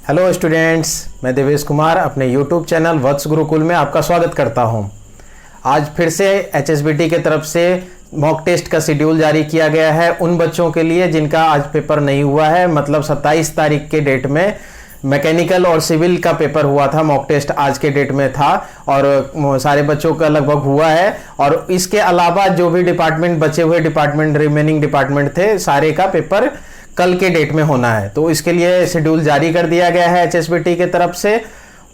Hello students, मैं देवेश कुमार अपने YouTube channel वत्स गुरुकुल में आपका स्वागत करता हूं। आज फिर से HSBT की तरफ से मॉक टेस्ट का शेड्यूल जारी किया गया है उन बच्चों के लिए जिनका आज पेपर नहीं हुआ है। मतलब 27 तारीख के डेट में मैकेनिकल और सिविल का पेपर हुआ था, मॉक टेस्ट आज के डेट में था और सारे बच्चों का लगभग हुआ है। और इसके अलावा जो भी डिपार्टमेंट बचे हुए रिमेनिंग डिपार्टमेंट थे, सारे का पेपर कल के डेट में होना है। तो इसके लिए शेड्यूल जारी कर दिया गया है HSBT की तरफ से।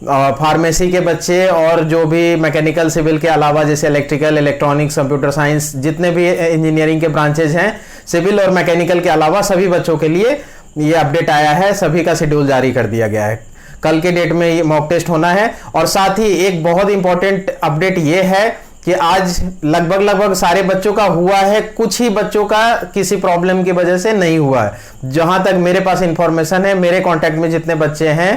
फार्मेसी के बच्चे और जो भी मैकेनिकल सिविल के अलावा जैसे इलेक्ट्रिकल, इलेक्ट्रॉनिक्स, कंप्यूटर साइंस, जितने भी इंजीनियरिंग के ब्रांचेज हैं सिविल और मैकेनिकल के अलावा सभी बच्चों के लिए ये अपडेट आया है। सभी का शेड्यूल जारी कर दिया गया है। कल के डेट में ये मॉक टेस्ट होना है। और साथ ही एक बहुत इंपॉर्टेंट अपडेट ये है कि आज लगभग सारे बच्चों का हुआ है, कुछ ही बच्चों का किसी प्रॉब्लम की वजह से नहीं हुआ है। जहां तक मेरे पास इंफॉर्मेशन है, मेरे कांटेक्ट में जितने बच्चे हैं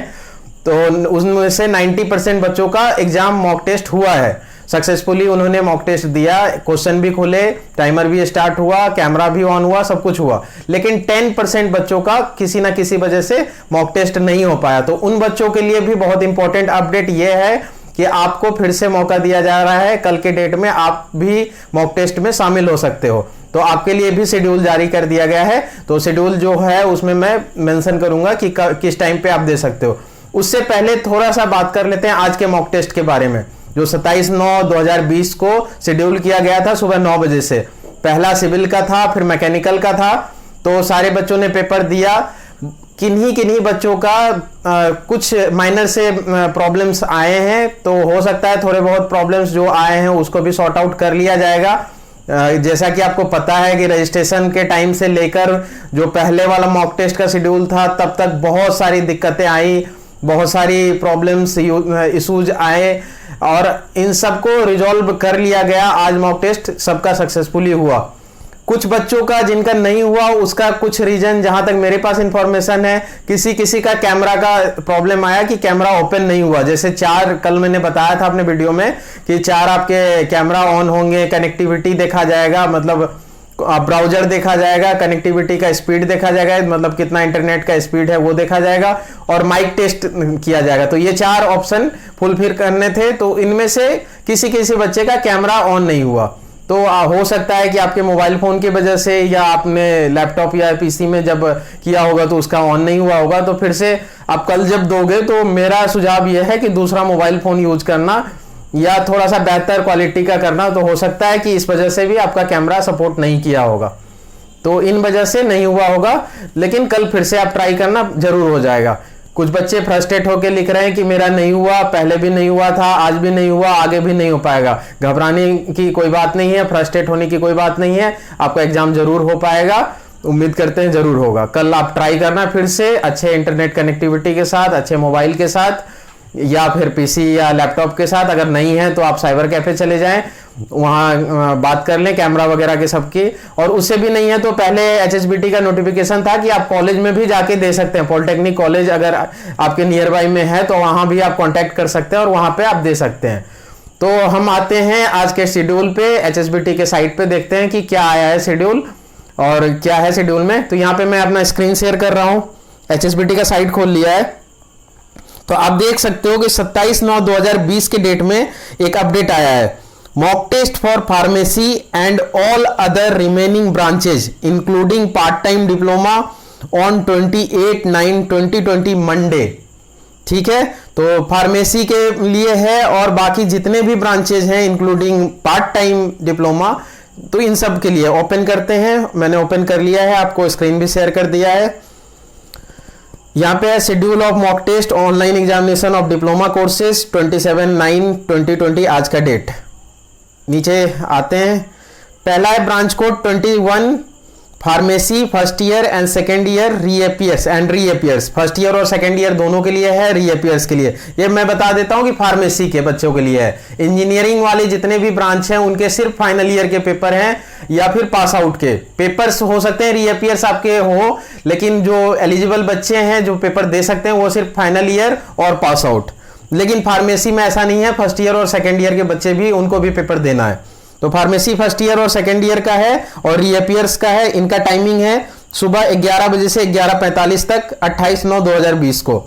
तो उसमें से 90% बच्चों का एग्जाम मॉक टेस्ट हुआ है। सक्सेसफुली उन्होंने मॉक टेस्ट दिया, क्वेश्चन भी खुले, टाइमर भी स्टार्ट हुआ, कैमरा भी ऑन हुआ, सब कुछ हुआ। लेकिन 10% बच्चों का किसी ना किसी वजह से मॉक टेस्ट नहीं हो पाया। तो उन बच्चों के लिए भी बहुत इंपॉर्टेंट अपडेट यह है कि आपको फिर से मौका दिया जा रहा है। कल के डेट में आप भी मॉक टेस्ट में शामिल हो सकते हो। तो आपके लिए भी शेड्यूल जारी कर दिया गया है। तो शेड्यूल जो है उसमें मैं मेंशन करूंगा कि किस टाइम पे आप दे सकते हो। उससे पहले थोड़ा सा बात कर लेते हैं आज के मॉक टेस्ट के बारे में, जो 27/9/2020 को शेड्यूल किया गया था सुबह 9 बजे से। पहला सिविल का था, फिर मैकेनिकल का था। तो सारे बच्चों ने पेपर दिया। किन्हीं बच्चों का कुछ माइनर से प्रॉब्लम्स आए हैं, तो हो सकता है थोड़े बहुत प्रॉब्लम्स जो आए हैं उसको भी सॉर्ट आउट कर लिया जाएगा। जैसा कि आपको पता है कि रजिस्ट्रेशन के टाइम से लेकर जो पहले वाला मॉक टेस्ट का शेड्यूल था तब तक बहुत सारी दिक्कतें आई, बहुत सारी प्रॉब्लम्स इशूज आए और इन सबको रिजॉल्व कर लिया गया। आज मॉक टेस्ट सबका सक्सेसफुली हुआ। कुछ बच्चों का जिनका नहीं हुआ उसका कुछ रीजन, जहां तक मेरे पास इंफॉर्मेशन है, किसी का कैमरा का प्रॉब्लम आया कि कैमरा ओपन नहीं हुआ। जैसे 4 कल मैंने बताया था अपने वीडियो में कि 4 आपके कैमरा ऑन होंगे, कनेक्टिविटी देखा जाएगा, मतलब ब्राउजर देखा जाएगा, कनेक्टिविटी का स्पीड देखा जाएगा, मतलब कितना इंटरनेट का स्पीड है वो देखा जाएगा, और माइक टेस्ट किया जाएगा। तो ये 4 ऑप्शन फुलफिल करने थे। तो इनमें से किसी बच्चे का कैमरा ऑन नहीं हुआ। तो हो सकता है कि आपके मोबाइल फोन की वजह से या आपने लैपटॉप या पीसी में जब किया होगा तो उसका ऑन नहीं हुआ होगा। तो फिर से आप कल जब दोगे तो मेरा सुझाव यह है कि दूसरा मोबाइल फोन यूज करना या थोड़ा सा बेहतर क्वालिटी का करना। तो हो सकता है कि इस वजह से भी आपका कैमरा सपोर्ट नहीं किया होगा, तो इन वजह से नहीं हुआ होगा। लेकिन कल फिर से आप ट्राई करना जरूर हो जाएगा। कुछ बच्चे फ्रस्ट्रेट होकर लिख रहे हैं कि मेरा नहीं हुआ, पहले भी नहीं हुआ था, आज भी नहीं हुआ, आगे भी नहीं हो पाएगा। घबराने की कोई बात नहीं है, फ्रस्ट्रेट होने की कोई बात नहीं है। आपका एग्जाम जरूर हो पाएगा, उम्मीद करते हैं जरूर होगा। कल आप ट्राई करना फिर से अच्छे इंटरनेट कनेक्टिविटी के साथ, अच्छे मोबाइल के साथ या फिर पीसी या लैपटॉप के साथ। अगर नहीं है तो आप साइबर कैफे चले जाएं, वहां बात कर लें कैमरा वगैरह के सबकी। और उससे भी नहीं है तो पहले HSBT का नोटिफिकेशन था कि आप कॉलेज में भी जाके दे सकते हैं। पॉलिटेक्निक कॉलेज अगर आपके नियर बाई में है तो वहां भी आप कांटेक्ट कर सकते हैं और वहां पे आप दे सकते हैं। तो हम आते हैं आज के शेड्यूल पे। HSBT के साइट पे देखते हैं कि क्या आया है शेड्यूल और क्या है शेड्यूल में। तो यहाँ पे मैं अपना स्क्रीन शेयर कर रहा हूँ। HSBT का साइट खोल लिया है। तो आप देख सकते हो कि 27/9/2020 के डेट में एक अपडेट आया है। Mock test for pharmacy and all other remaining branches including part time diploma on 28/9/2020 Monday. ठीक है, तो फार्मेसी के लिए है और बाकी जितने भी ब्रांचेज हैं इंक्लूडिंग पार्ट टाइम डिप्लोमा, तो इन सब के लिए ओपन करते हैं। मैंने ओपन कर लिया है, आपको स्क्रीन भी शेयर कर दिया है। यहां पे है schedule of mock test online examination of diploma courses 27/9/2020 आज का डेट। नीचे आते हैं। पहला है branch code 21 pharmacy first year and second year reappears. First year और सेकेंड ईयर दोनों के लिए है, रीअपियर्स के लिए ये मैं बता देता हूं कि फार्मेसी के बच्चों के लिए है। इंजीनियरिंग वाले जितने भी ब्रांच हैं उनके सिर्फ फाइनल ईयर के पेपर हैं या फिर पास आउट के पेपर्स हो सकते हैं, रीअपियर्स आपके हो। लेकिन जो एलिजिबल बच्चे हैं जो पेपर दे सकते हैं वो सिर्फ फाइनल ईयर और पास आउट। लेकिन फार्मेसी में ऐसा नहीं है, फर्स्ट ईयर और सेकेंड ईयर के बच्चे भी, उनको भी पेपर देना है। तो फार्मेसी फर्स्ट ईयर और सेकेंड ईयर का है और रीअपियर्स का है। इनका टाइमिंग है सुबह 11 बजे से 11:45 तक 28/9/2020 को।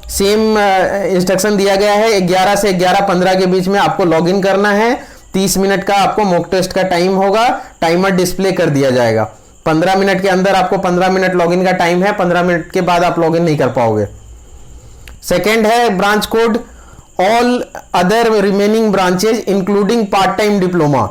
सेम इंस्ट्रक्शन दिया गया है। 11 से 11:15 के बीच में आपको लॉगिन करना है। 30 मिनट का आपको मॉक टेस्ट का टाइम होगा। टाइमर डिस्प्ले कर दिया जाएगा। 15 मिनट के अंदर आपको 15 मिनट लॉगिन का टाइम है। 15 मिनट के बाद आप लॉगिन नहीं कर पाओगे। सेकेंड है branch code, all other remaining branches including part time diploma.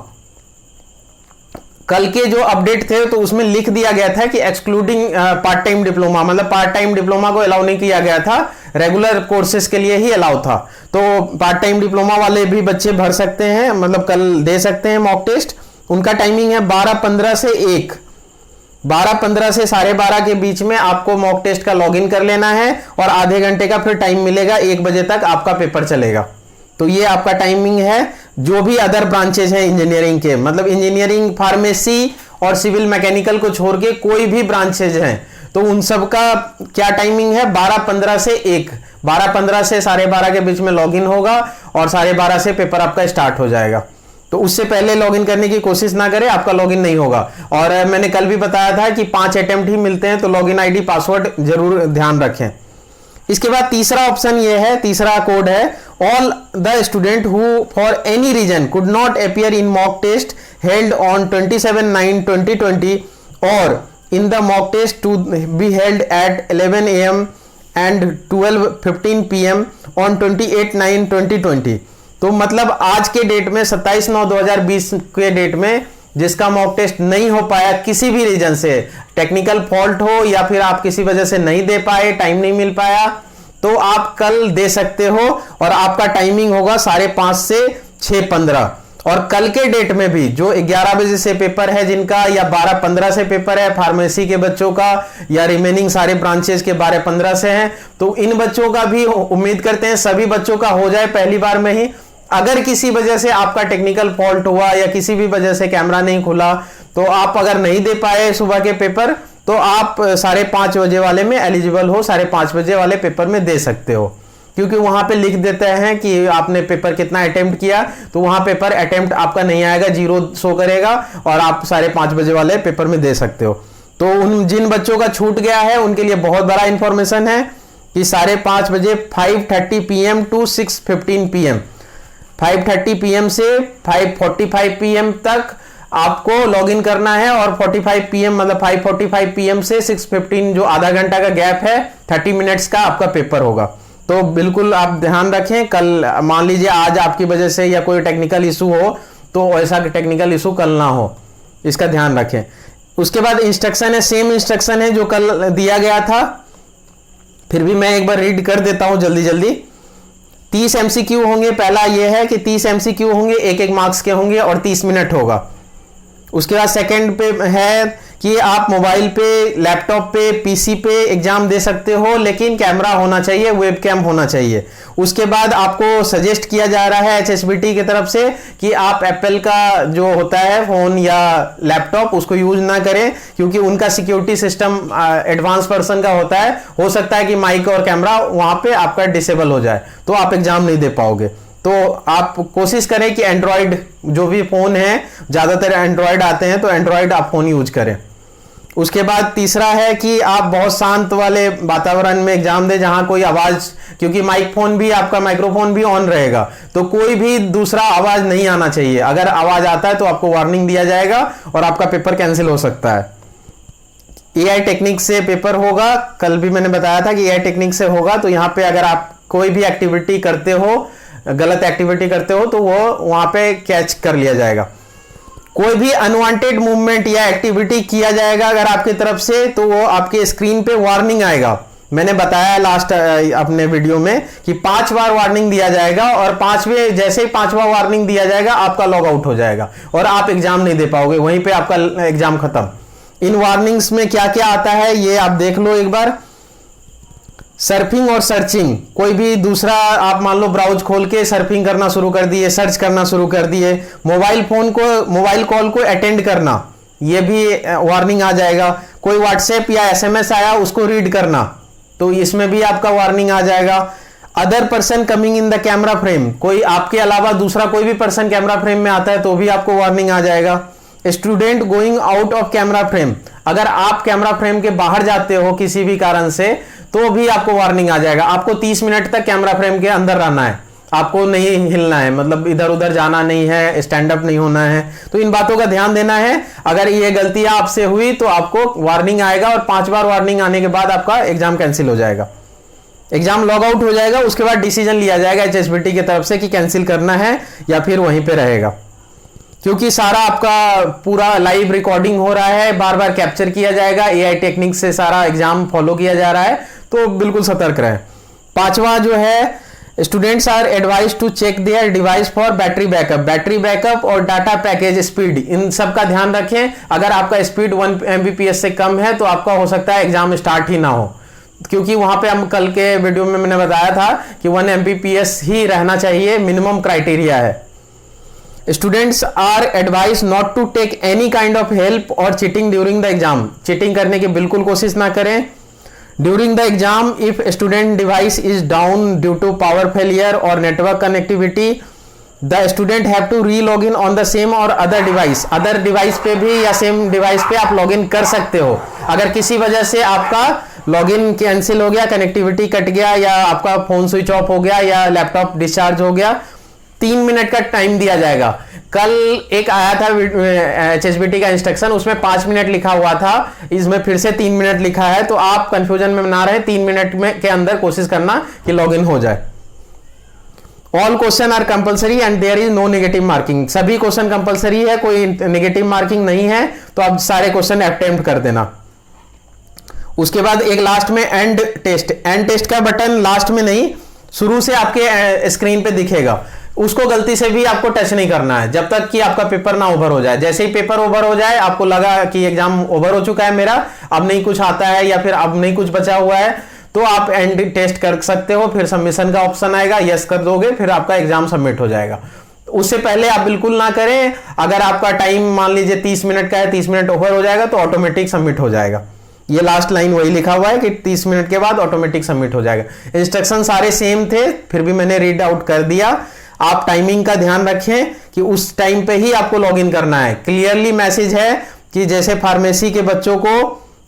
कल के जो अपडेट थे तो उसमें लिख दिया गया था कि एक्सक्लूडिंग पार्ट टाइम डिप्लोमा, मतलब पार्ट टाइम डिप्लोमा को अलाउ नहीं किया गया था, रेगुलर कोर्सेज के लिए ही अलाउ था। तो पार्ट टाइम डिप्लोमा वाले भी बच्चे भर सकते हैं, मतलब कल दे सकते हैं मॉक टेस्ट। उनका टाइमिंग है 12:15 से 1, 12:15 से 12:30 के बीच में आपको मॉक टेस्ट का लॉगिन कर लेना है और आधे घंटे का फिर टाइम मिलेगा। 1 बजे तक आपका पेपर चलेगा। तो ये आपका टाइमिंग है। जो भी अदर ब्रांचेज हैं इंजीनियरिंग के, मतलब इंजीनियरिंग, फार्मेसी और सिविल मैकेनिकल को छोड़ के कोई भी ब्रांचेज हैं तो उन सब का क्या टाइमिंग है, 12:15 से 1, 12:15 से 12:30 के बीच में लॉगिन होगा और 12:30 से पेपर आपका स्टार्ट हो जाएगा। तो उससे पहले लॉगिन करने की कोशिश ना करें, आपका लॉगिन नहीं होगा। और मैंने कल भी बताया था कि 5 अटेम्प्ट ही मिलते हैं, तो लॉगिन आईडी पासवर्ड जरूर ध्यान रखें। इसके बाद तीसरा ऑप्शन ये है, तीसरा कोड है, all the student who for any reason could not appear in mock test held on 27/9/2020 और in the mock test to be held at 11 AM and 12:15 PM on 28/9/2020। तो मतलब आज के डेट में 27/9/2020 के डेट में जिसका मॉक टेस्ट नहीं हो पाया किसी भी रीजन से, टेक्निकल फॉल्ट हो या फिर आप किसी वजह से नहीं दे पाए, टाइम नहीं मिल पाया, तो आप कल दे सकते हो और आपका टाइमिंग होगा 5:30 से 6:15। और कल के डेट में भी जो 11 बजे से पेपर है जिनका, या 12:15 से पेपर है फार्मेसी के बच्चों का, या रिमेनिंग सारे ब्रांचेस के 12:15 से हैं, तो इन बच्चों का भी उम्मीद करते हैं सभी बच्चों का हो जाए पहली बार में ही। अगर किसी वजह से आपका टेक्निकल फॉल्ट हुआ या किसी भी वजह से कैमरा नहीं खुला, तो आप अगर नहीं दे पाए सुबह के पेपर, तो आप 5:30 बजे वाले में एलिजिबल हो, 5:30 बजे वाले पेपर में दे सकते हो। क्योंकि वहां पे लिख देते हैं कि आपने पेपर कितना अटेम्प्ट किया, तो वहां पेपर अटेम्प्ट आपका नहीं आएगा, 0 शो करेगा और आप 5:30 बजे वाले पेपर में दे सकते हो। तो उन जिन बच्चों का छूट गया है उनके लिए बहुत बड़ा इंफॉर्मेशन है कि 5:30 बजे 5:30 PM टू 6:15 PM, 5:30 PM से 5:45 PM तक आपको लॉगिन करना है और 45 PM मतलब 5:45 PM से 6:15 जो आधा घंटा का गैप है, 30 मिनट्स का आपका पेपर होगा। तो बिल्कुल आप ध्यान रखें। कल मान लीजिए आज आपकी वजह से या कोई टेक्निकल इशू हो, तो ऐसा टेक्निकल इशू कल ना हो, इसका ध्यान रखें। उसके बाद इंस्ट्रक्शन है, सेम इंस्ट्रक्शन है जो कल दिया गया था, फिर भी मैं एक बार रीड कर देता हूं जल्दी जल्दी। 30 MCQ होंगे। पहला यह है कि 30 MCQ होंगे, 1-1 मार्क्स के होंगे और 30 मिनट होगा। उसके बाद सेकंड पे है कि आप मोबाइल पे, लैपटॉप पे, पीसी पे एग्जाम दे सकते हो, लेकिन कैमरा होना चाहिए, वेबकैम होना चाहिए। उसके बाद आपको सजेस्ट किया जा रहा है HSBT की तरफ से कि आप एप्पल का जो होता है फोन या लैपटॉप उसको यूज ना करें, क्योंकि उनका सिक्योरिटी सिस्टम एडवांस पर्सन का होता है। हो सकता है कि माइक और कैमरा वहां पे आपका डिसेबल हो जाए, तो आप एग्जाम नहीं दे पाओगे। तो आप कोशिश करें कि एंड्रॉयड जो भी फोन है, ज्यादातर एंड्रॉयड आते हैं, तो एंड्रॉयड आप फोन यूज करें। उसके बाद तीसरा है कि आप बहुत शांत वाले वातावरण में एग्जाम दें, जहां कोई आवाज, क्योंकि माइक फोन भी आपका, माइक्रोफोन भी ऑन रहेगा, तो कोई भी दूसरा आवाज नहीं आना चाहिए। अगर आवाज आता है तो आपको वार्निंग दिया जाएगा और आपका पेपर कैंसिल हो सकता है। AI टेक्निक से पेपर होगा, कल भी मैंने बताया था कि AI टेक्निक से होगा। तो यहाँ पे अगर आप कोई भी एक्टिविटी करते हो, गलत एक्टिविटी करते हो, तो वो वहां पे कैच कर लिया जाएगा। कोई भी अनवांटेड मूवमेंट या एक्टिविटी किया जाएगा अगर आपकी तरफ से, तो वो आपके स्क्रीन पे वार्निंग आएगा। मैंने बताया लास्ट अपने वीडियो में कि 5 बार वार्निंग दिया जाएगा और 5वें जैसे ही 5वां वार्निंग दिया जाएगा आपका लॉग आउट हो जाएगा और आप एग्जाम नहीं दे पाओगे, वहीं पे आपका एग्जाम खत्म। इन वार्निंग्स में क्या क्या आता है ये आप देख लो एक बार। सर्फिंग और सर्चिंग, कोई भी दूसरा आप मान लो ब्राउज खोल के सर्फिंग करना शुरू कर दिए, सर्च करना शुरू कर दिए, मोबाइल कॉल को अटेंड करना, ये भी वार्निंग आ जाएगा। कोई व्हाट्सएप या SMS आया उसको रीड करना, तो इसमें भी आपका वार्निंग आ जाएगा। Other person coming in the camera frame, कोई आपके अलावा दूसरा कोई भी पर्सन कैमरा फ्रेम में आता है तो भी आपको वार्निंग आ जाएगा। Student going out of camera frame, अगर आप कैमरा फ्रेम के बाहर जाते हो किसी भी कारण से, तो भी आपको वार्निंग आ जाएगा। आपको 30 मिनट तक कैमरा फ्रेम के अंदर रहना है, आपको नहीं हिलना है, मतलब इधर उधर जाना नहीं है, स्टैंड अप नहीं होना है। तो इन बातों का ध्यान देना है। अगर ये गलती आपसे हुई तो आपको वार्निंग आएगा, और 5 बार वार्निंग आने के बाद आपका एग्जाम कैंसिल हो जाएगा, एग्जाम लॉग आउट हो जाएगा। उसके बाद डिसीजन लिया जाएगा एचएसबीटी की तरफ से कि कैंसिल करना है या फिर वहीं पे रहेगा, क्योंकि सारा आपका पूरा लाइव रिकॉर्डिंग हो रहा है, बार बार कैप्चर किया जाएगा, एआई टेक्निक से सारा एग्जाम फॉलो किया जा रहा है, तो बिल्कुल सतर्क रहें। 5वां जो है, students are advise to check their device for battery backup और डाटा पैकेज स्पीड। इन सब का ध्यान रखें। अगर आपका स्पीड 1 Mbps से कम है तो आपका हो सकता है एग्जाम स्टार्ट ही ना हो, क्योंकि वहां पे हम कल के वीडियो में मैंने बताया था कि 1 Mbps ही रहना चाहिए, मिनिमम क्राइटेरिया है। Students are advise not to take any kind of help और cheating during the exam. Cheating करने की बिल्कुल कोशिश ना करें। During the exam if student device is down due to power failure और network connectivity, the student have to re log in on the same और other device पे भी या सेम डिवाइस पे आप लॉग इन कर सकते हो। अगर किसी वजह से आपका लॉगिन कैंसिल हो गया, कनेक्टिविटी कट गया, या आपका फोन स्विच ऑफ हो गया, या लैपटॉप डिस्चार्ज हो गया, 3 मिनट का टाइम दिया जाएगा। कल एक आया था एचएसबीटी का इंस्ट्रक्शन, उसमें 5 मिनट लिखा हुआ था, इसमें फिर से 3 मिनट लिखा है। तो आप कंफ्यूजन में ना रहे, 3 मिनट में के अंदर कोशिश करना कि लॉगिन हो जाए। All question are compulsory and there is no negative marking. सभी क्वेश्चन कंपलसरी है, कोई नेगेटिव मार्किंग नहीं है, तो आप सारे क्वेश्चन अटेम्प्ट कर देना। उसके बाद एक लास्ट में एंड टेस्ट का बटन लास्ट में नहीं, शुरू से आपके स्क्रीन पे दिखेगा, उसको गलती से भी आपको टच नहीं करना है जब तक कि आपका पेपर ना ओवर हो जाए। जैसे ही पेपर ओवर हो जाए, आपको लगा कि एग्जाम ओवर हो चुका है मेरा, अब नहीं कुछ आता है या फिर अब नहीं कुछ बचा हुआ है, तो आप एंड टेस्ट कर सकते हो। फिर सबमिशन का ऑप्शन आएगा, यस कर दोगे, फिर आपका एग्जाम सबमिट हो जाएगा। उससे पहले आप बिल्कुल ना करें। अगर आपका टाइम मान लीजिए 30 मिनट का है, 30 मिनट ओवर हो जाएगा तो ऑटोमेटिक सबमिट हो जाएगा। ये लास्ट लाइन वही लिखा हुआ है कि 30 मिनट के बाद ऑटोमेटिक सबमिट हो जाएगा। इंस्ट्रक्शन सारे सेम थे, फिर भी मैंने रीड आउट कर दिया। आप टाइमिंग का ध्यान रखें कि उस टाइम पे ही आपको लॉगिन करना है। क्लियरली मैसेज है कि जैसे फार्मेसी के बच्चों को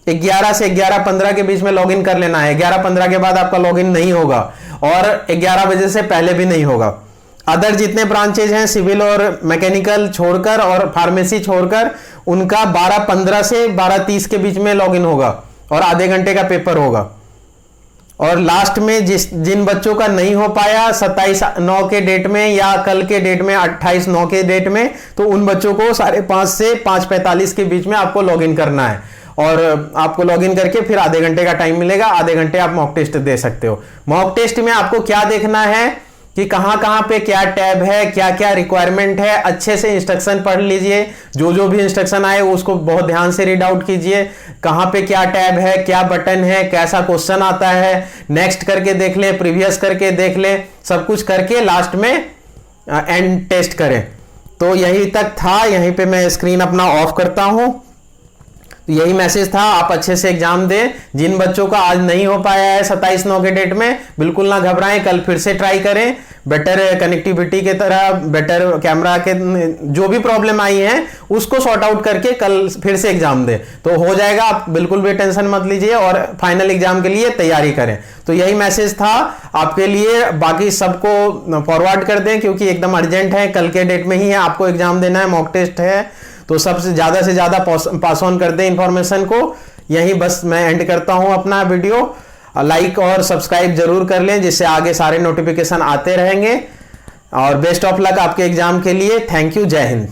11 से 11:15 के बीच में लॉगिन कर लेना है, 11:15 के बाद आपका लॉगिन नहीं होगा, और 11 बजे से पहले भी नहीं होगा। अदर जितने ब्रांचेज हैं सिविल और मैकेनिकल छोड़कर और फार्मेसी छोड़कर, उनका 12:15 से 12:30 के बीच में लॉगिन होगा और आधे घंटे का पेपर होगा। और लास्ट में जिन बच्चों का नहीं हो पाया 27/9 के डेट में या कल के डेट में 28/9 के डेट में, तो उन बच्चों को 5:30 से 5:45 के बीच में आपको लॉगिन करना है, और आपको लॉगिन करके फिर आधे घंटे का टाइम मिलेगा। आधे घंटे आप मॉक टेस्ट दे सकते हो। मॉक टेस्ट में आपको क्या देखना है कि कहां कहां पे क्या टैब है, क्या क्या रिक्वायरमेंट है। अच्छे से इंस्ट्रक्शन पढ़ लीजिए, जो भी इंस्ट्रक्शन आए उसको बहुत ध्यान से रीड आउट कीजिए। कहां पे क्या टैब है, क्या बटन है, कैसा क्वेश्चन आता है, नेक्स्ट करके देख ले, प्रीवियस करके देख ले, सब कुछ करके लास्ट में एंड टेस्ट करें। तो यही तक था, यहीं पे मैं स्क्रीन अपना ऑफ करता हूं। यही मैसेज था, आप अच्छे से एग्जाम दें। जिन बच्चों का आज नहीं हो पाया है 27/9 के डेट में, बिल्कुल ना घबराएं, कल फिर से ट्राई करें। बेटर कनेक्टिविटी के तरह, बेटर कैमरा के जो भी प्रॉब्लम आई है उसको सॉर्ट आउट करके कल फिर से एग्जाम दें, तो हो जाएगा। आप बिल्कुल भी टेंशन मत लीजिए और फाइनल एग्जाम के लिए तैयारी करें। तो यही मैसेज था आपके लिए। बाकी सबको फॉरवर्ड कर दें क्योंकि एकदम अर्जेंट है, कल के डेट में ही है, आपको एग्जाम देना है, मॉक टेस्ट है, तो सबसे ज्यादा से ज्यादा पास ऑन कर दें इंफॉर्मेशन को। यही बस मैं एंड करता हूं अपना वीडियो। लाइक और सब्सक्राइब जरूर कर लें, जिससे आगे सारे नोटिफिकेशन आते रहेंगे। और बेस्ट ऑफ लक आपके एग्जाम के लिए। थैंक यू, जय हिंद।